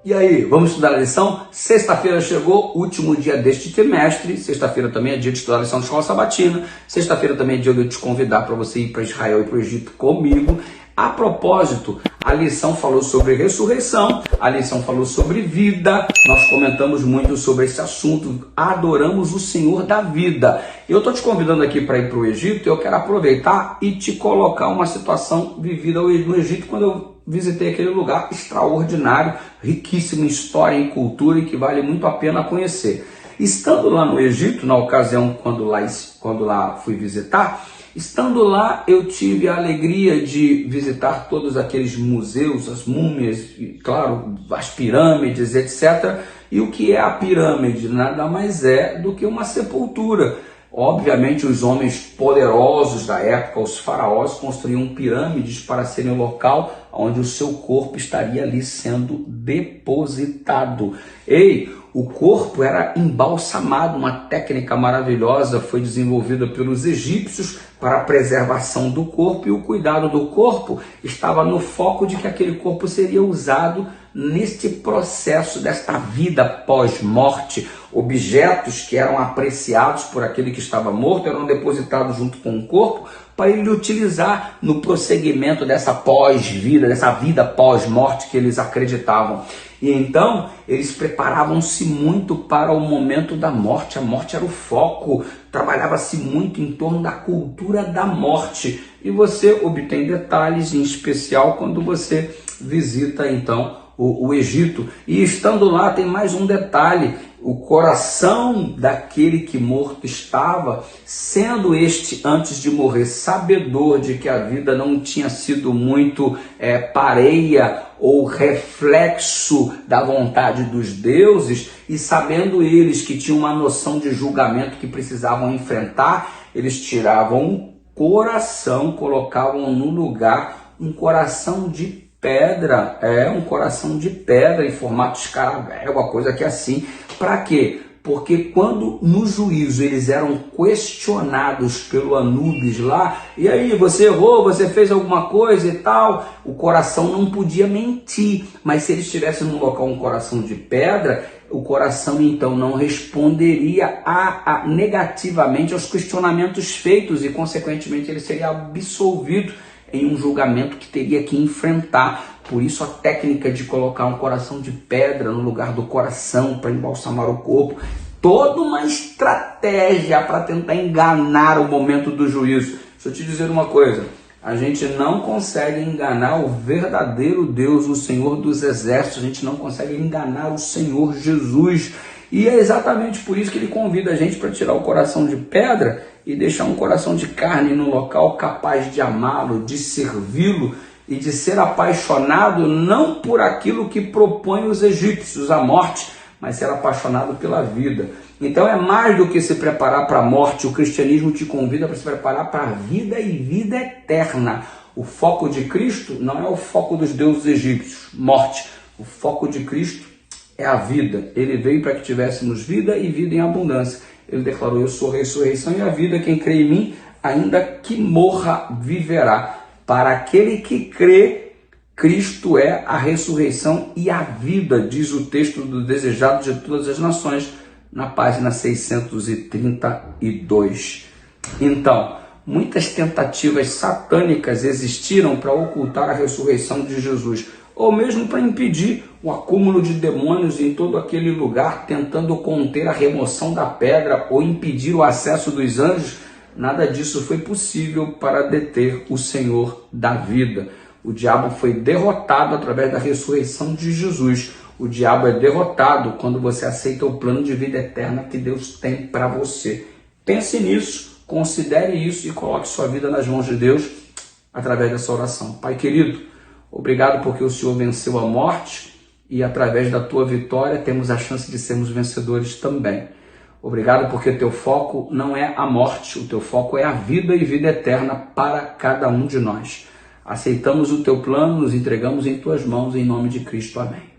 E aí, vamos estudar a lição? Sexta-feira chegou, último dia deste trimestre. Sexta-feira também é dia de estudar a lição de escola sabatina. Sexta-feira também é dia de eu te convidar para você ir para Israel e para o Egito comigo. A propósito, a lição falou sobre ressurreição, a lição falou sobre vida. Nós comentamos muito sobre esse assunto. Adoramos o Senhor da vida. Eu estou te convidando aqui para ir para o Egito e eu quero aproveitar e te colocar uma situação vivida no Egito quando eu visitei aquele lugar extraordinário, riquíssimo em história e cultura e que vale muito a pena conhecer. Estando lá no Egito, na ocasião quando lá fui visitar, estando lá eu tive a alegria de visitar todos aqueles museus, as múmias, e, claro, as pirâmides, etc. E o que é a pirâmide? Nada mais é do que uma sepultura. Obviamente os homens poderosos da época, os faraós, construíam pirâmides para serem o local onde o seu corpo estaria ali sendo depositado. O corpo era embalsamado, uma técnica maravilhosa foi desenvolvida pelos egípcios para a preservação do corpo, e o cuidado do corpo estava no foco de que aquele corpo seria usado neste processo desta vida pós-morte. Objetos que eram apreciados por aquele que estava morto eram depositados junto com o corpo para ele utilizar no prosseguimento dessa pós-vida, dessa vida pós-morte que eles acreditavam. E então eles preparavam-se muito para o momento da morte. A morte era o foco, trabalhava-se muito em torno da cultura da morte. E você obtém detalhes, em especial quando você visita então o Egito. E estando lá tem mais um detalhe: o coração daquele que morto estava, sendo este antes de morrer sabedor de que a vida não tinha sido muito pareia ou reflexo da vontade dos deuses, e sabendo eles que tinham uma noção de julgamento que precisavam enfrentar, eles tiravam o coração, colocavam no lugar um coração de pedra, um coração de pedra em formato de escaravelho, uma coisa que é assim. Para quê? Porque quando no juízo eles eram questionados pelo Anubis lá, e aí, você errou, você fez alguma coisa e tal, o coração não podia mentir, mas se eles tivessem no local um coração de pedra, o coração então não responderia negativamente aos questionamentos feitos e consequentemente ele seria absolvido em um julgamento que teria que enfrentar. Por isso a técnica de colocar um coração de pedra no lugar do coração para embalsamar o corpo, toda uma estratégia para tentar enganar o momento do juízo. Deixa eu te dizer uma coisa: a gente não consegue enganar o verdadeiro Deus, o Senhor dos Exércitos, a gente não consegue enganar o Senhor Jesus. E é exatamente por isso que ele convida a gente para tirar o coração de pedra e deixar um coração de carne no local capaz de amá-lo, de servi-lo e de ser apaixonado não por aquilo que propõe os egípcios, a morte, mas ser apaixonado pela vida. Então é mais do que se preparar para a morte. O cristianismo te convida para se preparar para a vida e vida eterna. O foco de Cristo não é o foco dos deuses egípcios, morte. O foco de Cristo é a vida. Ele veio para que tivéssemos vida e vida em abundância. Ele declarou: eu sou a ressurreição e a vida, quem crê em mim, ainda que morra, viverá. Para aquele que crê, Cristo é a ressurreição e a vida, diz o texto do Desejado de Todas as Nações, na página 632. Então, muitas tentativas satânicas existiram para ocultar a ressurreição de Jesus, ou mesmo para impedir o acúmulo de demônios em todo aquele lugar, tentando conter a remoção da pedra ou impedir o acesso dos anjos. Nada disso foi possível para deter o Senhor da vida. O diabo foi derrotado através da ressurreição de Jesus. O diabo é derrotado quando você aceita o plano de vida eterna que Deus tem para você. Pense nisso, considere isso e coloque sua vida nas mãos de Deus através dessa oração. Pai querido, obrigado porque o Senhor venceu a morte e através da tua vitória temos a chance de sermos vencedores também. Obrigado porque teu foco não é a morte, o teu foco é a vida e vida eterna para cada um de nós. Aceitamos o teu plano, nos entregamos em tuas mãos, em nome de Cristo. Amém.